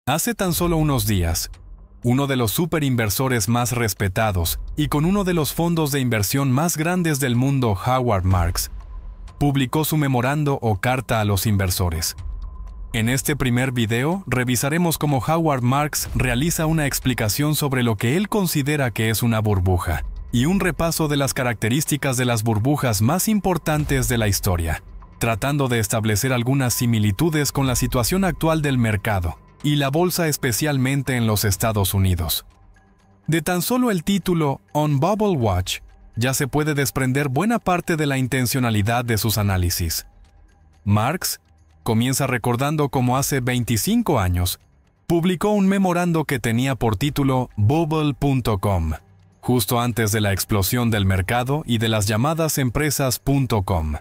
Hace tan solo unos días, uno de los superinversores más respetados y con uno de los fondos de inversión más grandes del mundo, Howard Marks, publicó su memorando o carta a los inversores. En este primer video revisaremos cómo Howard Marks realiza una explicación sobre lo que él considera que es una burbuja y un repaso de las características de las burbujas más importantes de la historia, tratando de establecer algunas similitudes con la situación actual del mercado y la bolsa, especialmente en los Estados Unidos. De tan solo el título On Bubble Watch, ya se puede desprender buena parte de la intencionalidad de sus análisis. Marks comienza recordando cómo hace 25 años publicó un memorando que tenía por título Bubble.com, justo antes de la explosión del mercado y de las llamadas empresas .com.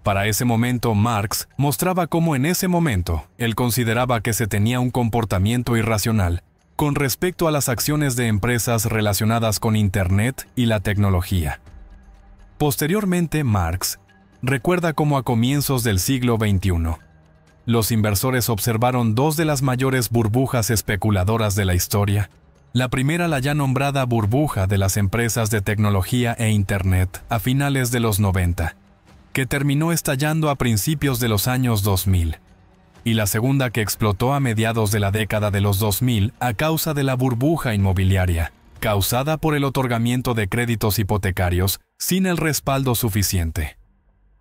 Para ese momento, Marks mostraba cómo en ese momento él consideraba que se tenía un comportamiento irracional con respecto a las acciones de empresas relacionadas con Internet y la tecnología. Posteriormente, Marks recuerda cómo a comienzos del siglo XXI, los inversores observaron dos de las mayores burbujas especuladoras de la historia. La primera, la ya nombrada burbuja de las empresas de tecnología e Internet a finales de los 90, que terminó estallando a principios de los años 2000, y la segunda que explotó a mediados de la década de los 2000 a causa de la burbuja inmobiliaria, causada por el otorgamiento de créditos hipotecarios sin el respaldo suficiente.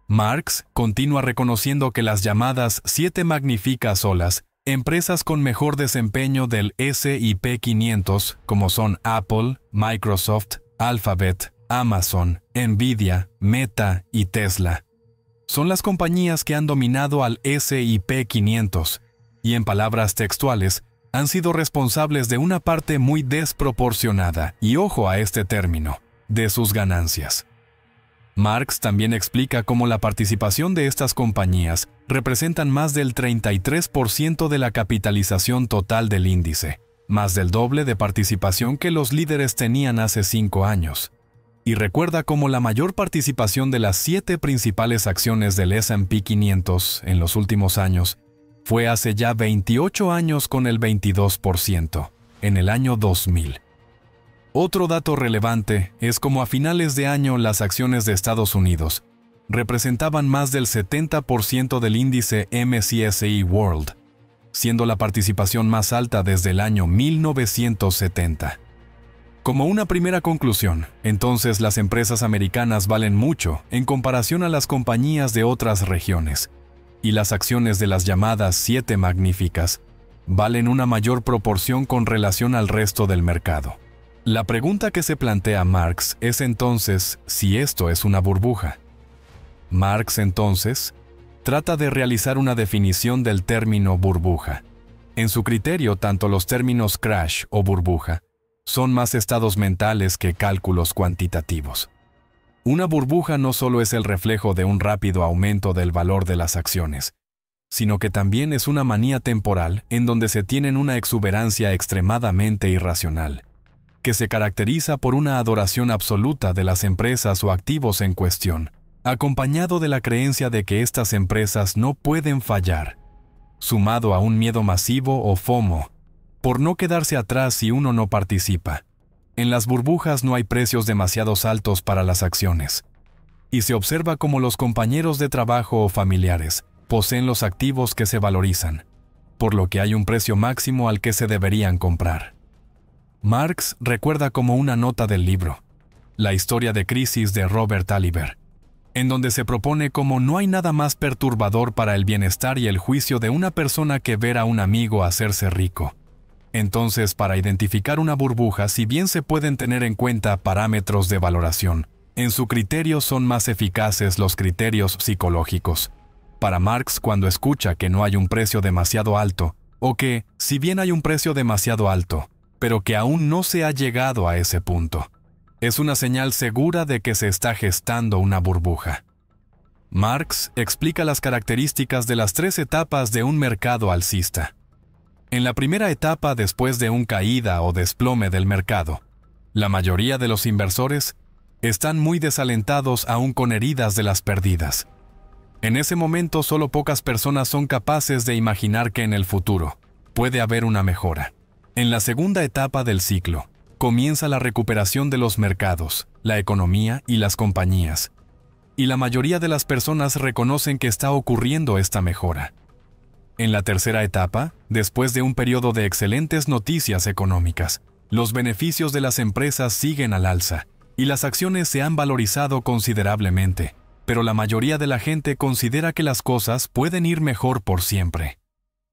Marks continúa reconociendo que las llamadas 7 magníficas olas, empresas con mejor desempeño del S&P 500, como son Apple, Microsoft, Alphabet, Amazon, Nvidia, Meta y Tesla, son las compañías que han dominado al S&P 500 y, en palabras textuales, han sido responsables de una parte muy desproporcionada, y ojo a este término, de sus ganancias. Marks también explica cómo la participación de estas compañías representan más del 33% de la capitalización total del índice, más del doble de participación que los líderes tenían hace 5 años. Y recuerda cómo la mayor participación de las 7 principales acciones del S&P 500 en los últimos años fue hace ya 28 años con el 22%, en el año 2000. Otro dato relevante es cómo a finales de año las acciones de Estados Unidos representaban más del 70% del índice MSCI World, siendo la participación más alta desde el año 1970. Como una primera conclusión, entonces las empresas americanas valen mucho en comparación a las compañías de otras regiones, y las acciones de las llamadas 7 magníficas valen una mayor proporción con relación al resto del mercado. La pregunta que se plantea Marks es entonces si esto es una burbuja. Marks entonces trata de realizar una definición del término burbuja. En su criterio, tanto los términos crash o burbuja son más estados mentales que cálculos cuantitativos. Una burbuja no solo es el reflejo de un rápido aumento del valor de las acciones, sino que también es una manía temporal en donde se tienen una exuberancia extremadamente irracional, que se caracteriza por una adoración absoluta de las empresas o activos en cuestión, acompañado de la creencia de que estas empresas no pueden fallar, sumado a un miedo masivo o FOMO, por no quedarse atrás si uno no participa. En las burbujas no hay precios demasiado altos para las acciones, y se observa cómo los compañeros de trabajo o familiares poseen los activos que se valorizan, por lo que hay un precio máximo al que se deberían comprar. Marks recuerda como una nota del libro, La historia de crisis de Robert Aliber, en donde se propone cómo no hay nada más perturbador para el bienestar y el juicio de una persona que ver a un amigo hacerse rico. Entonces, para identificar una burbuja, si bien se pueden tener en cuenta parámetros de valoración, en su criterio son más eficaces los criterios psicológicos. Para Marks, cuando escucha que no hay un precio demasiado alto, o que, si bien hay un precio demasiado alto, pero que aún no se ha llegado a ese punto, es una señal segura de que se está gestando una burbuja. Marks explica las características de las 3 etapas de un mercado alcista. En la primera etapa, después de un caída o desplome del mercado, la mayoría de los inversores están muy desalentados aún con heridas de las pérdidas. En ese momento, solo pocas personas son capaces de imaginar que en el futuro puede haber una mejora. En la segunda etapa del ciclo, comienza la recuperación de los mercados, la economía y las compañías. Y la mayoría de las personas reconocen que está ocurriendo esta mejora. En la tercera etapa, después de un periodo de excelentes noticias económicas, los beneficios de las empresas siguen al alza y las acciones se han valorizado considerablemente, pero la mayoría de la gente considera que las cosas pueden ir mejor por siempre.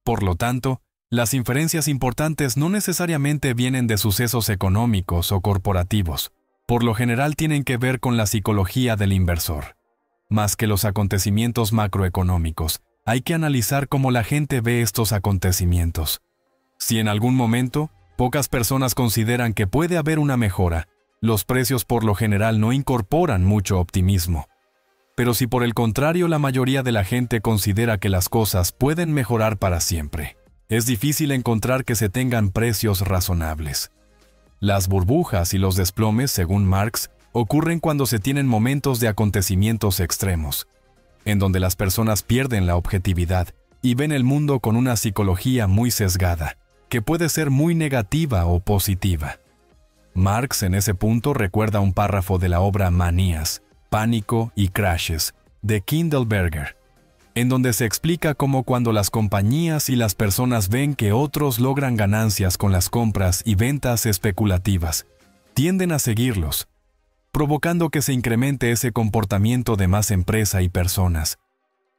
Por lo tanto, las inferencias importantes no necesariamente vienen de sucesos económicos o corporativos. Por lo general tienen que ver con la psicología del inversor. Más que los acontecimientos macroeconómicos, hay que analizar cómo la gente ve estos acontecimientos. Si en algún momento, pocas personas consideran que puede haber una mejora, los precios por lo general no incorporan mucho optimismo. Pero si por el contrario la mayoría de la gente considera que las cosas pueden mejorar para siempre, es difícil encontrar que se tengan precios razonables. Las burbujas y los desplomes, según Marx, ocurren cuando se tienen momentos de acontecimientos extremos, en donde las personas pierden la objetividad y ven el mundo con una psicología muy sesgada, que puede ser muy negativa o positiva. Marx en ese punto recuerda un párrafo de la obra Manías, Pánico y Crashes, de Kindleberger, en donde se explica cómo cuando las compañías y las personas ven que otros logran ganancias con las compras y ventas especulativas, tienden a seguirlos, provocando que se incremente ese comportamiento de más empresa y personas,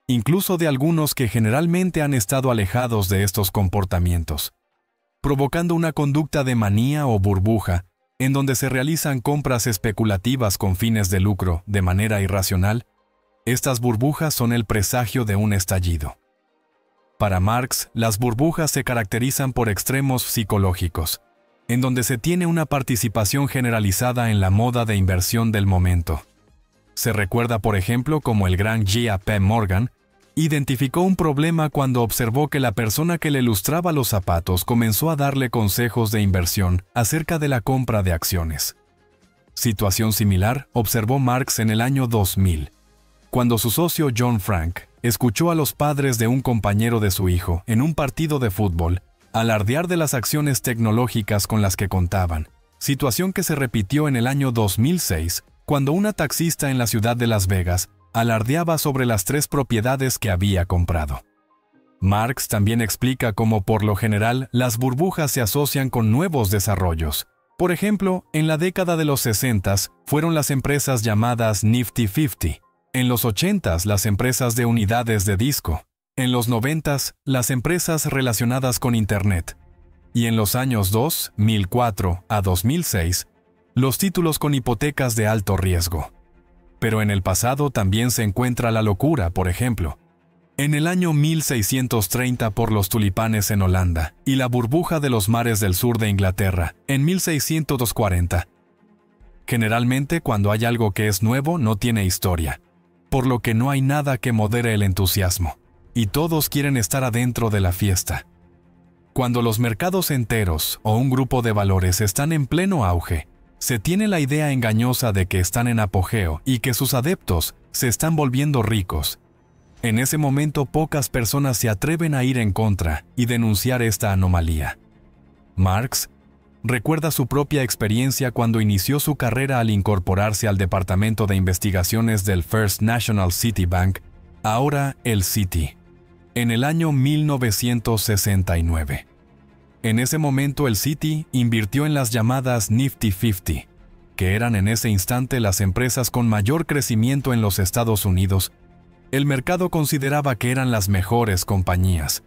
incluso de algunos que generalmente han estado alejados de estos comportamientos, provocando una conducta de manía o burbuja, en donde se realizan compras especulativas con fines de lucro de manera irracional. Estas burbujas son el presagio de un estallido. Para Marx, las burbujas se caracterizan por extremos psicológicos, en donde se tiene una participación generalizada en la moda de inversión del momento. Se recuerda, por ejemplo, cómo el gran J.P. Morgan identificó un problema cuando observó que la persona que le lustraba los zapatos comenzó a darle consejos de inversión acerca de la compra de acciones. Situación similar observó Marx en el año 2000, cuando su socio John Frank escuchó a los padres de un compañero de su hijo en un partido de fútbol alardear de las acciones tecnológicas con las que contaban, situación que se repitió en el año 2006, cuando una taxista en la ciudad de Las Vegas alardeaba sobre las 3 propiedades que había comprado. Marx también explica cómo por lo general las burbujas se asocian con nuevos desarrollos. Por ejemplo, en la década de los 60s fueron las empresas llamadas Nifty 50, en los 80s las empresas de unidades de disco, en los 90s las empresas relacionadas con Internet, y en los años 2004 a 2006, los títulos con hipotecas de alto riesgo. Pero en el pasado también se encuentra la locura, por ejemplo, en el año 1630 por los tulipanes en Holanda y la burbuja de los mares del sur de Inglaterra en 1640. Generalmente cuando hay algo que es nuevo no tiene historia, por lo que no hay nada que modere el entusiasmo, y todos quieren estar adentro de la fiesta. Cuando los mercados enteros o un grupo de valores están en pleno auge, se tiene la idea engañosa de que están en apogeo y que sus adeptos se están volviendo ricos. En ese momento pocas personas se atreven a ir en contra y denunciar esta anomalía. Marx recuerda su propia experiencia cuando inició su carrera al incorporarse al Departamento de Investigaciones del First National City Bank, ahora el Citi, en el año 1969. En ese momento el Citi invirtió en las llamadas Nifty 50, que eran en ese instante las empresas con mayor crecimiento en los Estados Unidos. El mercado consideraba que eran las mejores compañías,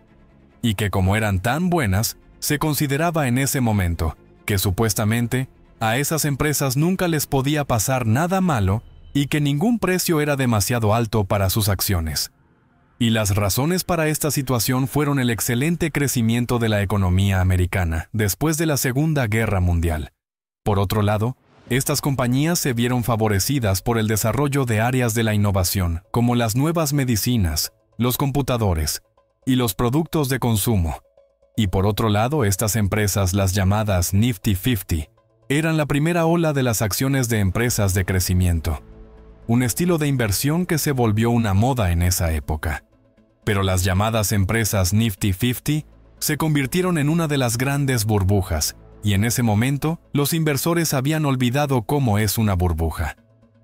y que como eran tan buenas, se consideraba en ese momento que supuestamente a esas empresas nunca les podía pasar nada malo y que ningún precio era demasiado alto para sus acciones. Y las razones para esta situación fueron el excelente crecimiento de la economía americana después de la Segunda Guerra Mundial. Por otro lado, estas compañías se vieron favorecidas por el desarrollo de áreas de la innovación, como las nuevas medicinas, los computadores y los productos de consumo. Y por otro lado, estas empresas, las llamadas Nifty 50, eran la primera ola de las acciones de empresas de crecimiento, un estilo de inversión que se volvió una moda en esa época. Pero las llamadas empresas Nifty 50 se convirtieron en una de las grandes burbujas, y en ese momento los inversores habían olvidado cómo es una burbuja.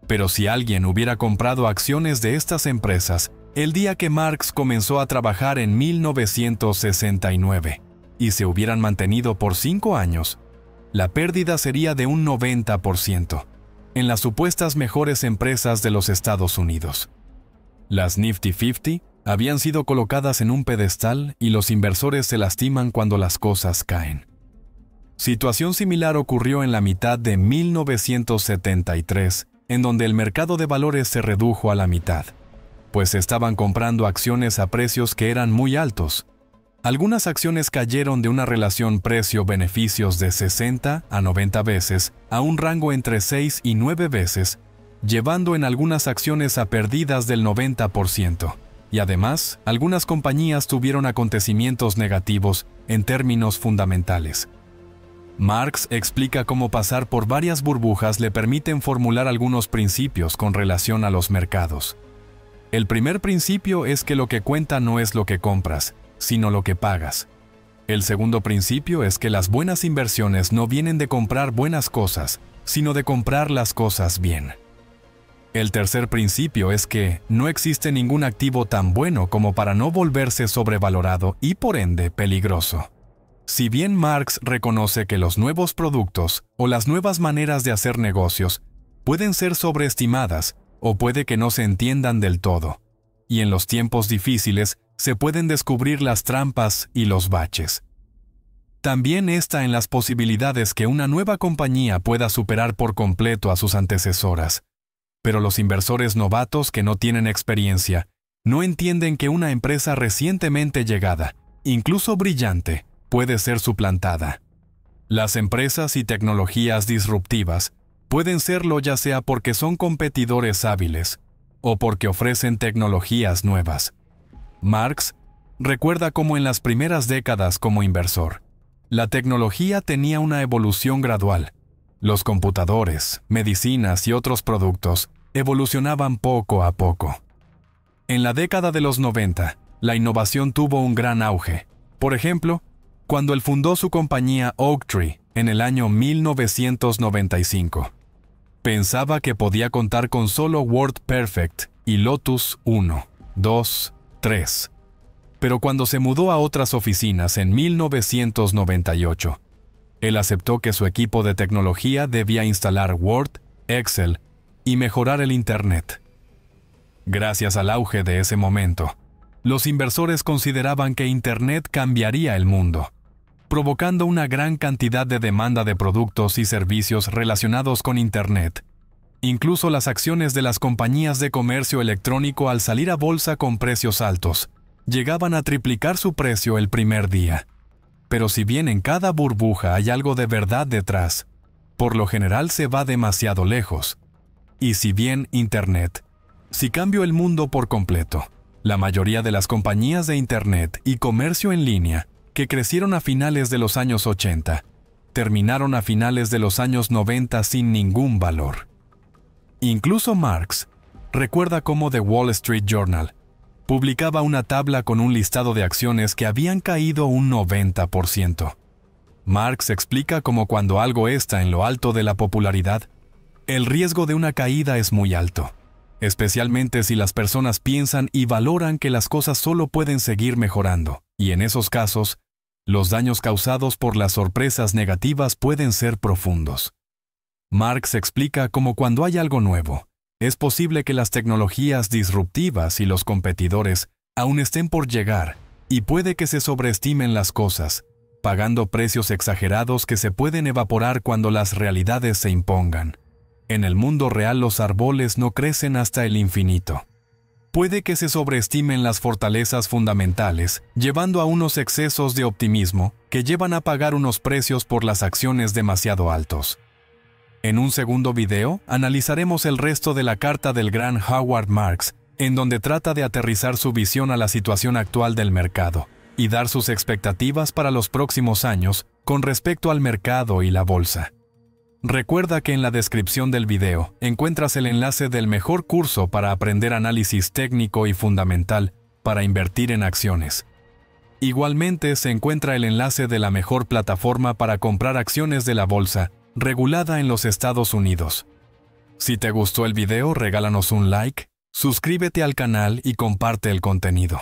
Pero si alguien hubiera comprado acciones de estas empresas el día que Marx comenzó a trabajar en 1969 y se hubieran mantenido por 5 años, la pérdida sería de un 90% en las supuestas mejores empresas de los Estados Unidos. Las Nifty 50 habían sido colocadas en un pedestal y los inversores se lastiman cuando las cosas caen. Situación similar ocurrió en la mitad de 1973, en donde el mercado de valores se redujo a la mitad, pues se estaban comprando acciones a precios que eran muy altos. Algunas acciones cayeron de una relación precio-beneficios de 60 a 90 veces a un rango entre 6 y 9 veces, llevando en algunas acciones a pérdidas del 90%. Y además, algunas compañías tuvieron acontecimientos negativos en términos fundamentales. Marx explica cómo pasar por varias burbujas le permiten formular algunos principios con relación a los mercados. El primer principio es que lo que cuenta no es lo que compras, sino lo que pagas. El segundo principio es que las buenas inversiones no vienen de comprar buenas cosas, sino de comprar las cosas bien. El tercer principio es que no existe ningún activo tan bueno como para no volverse sobrevalorado y por ende peligroso. Si bien Marx reconoce que los nuevos productos o las nuevas maneras de hacer negocios pueden ser sobreestimadas o puede que no se entiendan del todo, y en los tiempos difíciles se pueden descubrir las trampas y los baches. También está en las posibilidades que una nueva compañía pueda superar por completo a sus antecesoras. Pero los inversores novatos que no tienen experiencia no entienden que una empresa recientemente llegada, incluso brillante, puede ser suplantada. Las empresas y tecnologías disruptivas pueden serlo ya sea porque son competidores hábiles o porque ofrecen tecnologías nuevas. Marx recuerda cómo en las primeras décadas como inversor, la tecnología tenía una evolución gradual. Los computadores, medicinas y otros productos evolucionaban poco a poco. En la década de los 90, la innovación tuvo un gran auge. Por ejemplo, cuando él fundó su compañía Oaktree en el año 1995. Pensaba que podía contar con solo WordPerfect y Lotus 1, 2, 3. Pero cuando se mudó a otras oficinas en 1998, él aceptó que su equipo de tecnología debía instalar Word, Excel y mejorar el Internet. Gracias al auge de ese momento, los inversores consideraban que Internet cambiaría el mundo, provocando una gran cantidad de demanda de productos y servicios relacionados con Internet. Incluso las acciones de las compañías de comercio electrónico al salir a bolsa con precios altos, llegaban a triplicar su precio el primer día. Pero si bien en cada burbuja hay algo de verdad detrás, por lo general se va demasiado lejos. Y si bien Internet, si cambió el mundo por completo, la mayoría de las compañías de Internet y comercio en línea, que crecieron a finales de los años 80, terminaron a finales de los años 90 sin ningún valor. Incluso Marx recuerda cómo The Wall Street Journal publicaba una tabla con un listado de acciones que habían caído un 90%. Marx explica cómo cuando algo está en lo alto de la popularidad, el riesgo de una caída es muy alto, especialmente si las personas piensan y valoran que las cosas solo pueden seguir mejorando, y en esos casos, los daños causados por las sorpresas negativas pueden ser profundos. Marx explica cómo cuando hay algo nuevo, es posible que las tecnologías disruptivas y los competidores aún estén por llegar, y puede que se sobreestimen las cosas, pagando precios exagerados que se pueden evaporar cuando las realidades se impongan. En el mundo real los árboles no crecen hasta el infinito. Puede que se sobreestimen las fortalezas fundamentales, llevando a unos excesos de optimismo que llevan a pagar unos precios por las acciones demasiado altos. En un segundo video, analizaremos el resto de la carta del gran Howard Marks, en donde trata de aterrizar su visión a la situación actual del mercado y dar sus expectativas para los próximos años con respecto al mercado y la bolsa. Recuerda que en la descripción del video encuentras el enlace del mejor curso para aprender análisis técnico y fundamental para invertir en acciones. Igualmente se encuentra el enlace de la mejor plataforma para comprar acciones de la bolsa, regulada en los Estados Unidos. Si te gustó el video, regálanos un like, suscríbete al canal y comparte el contenido.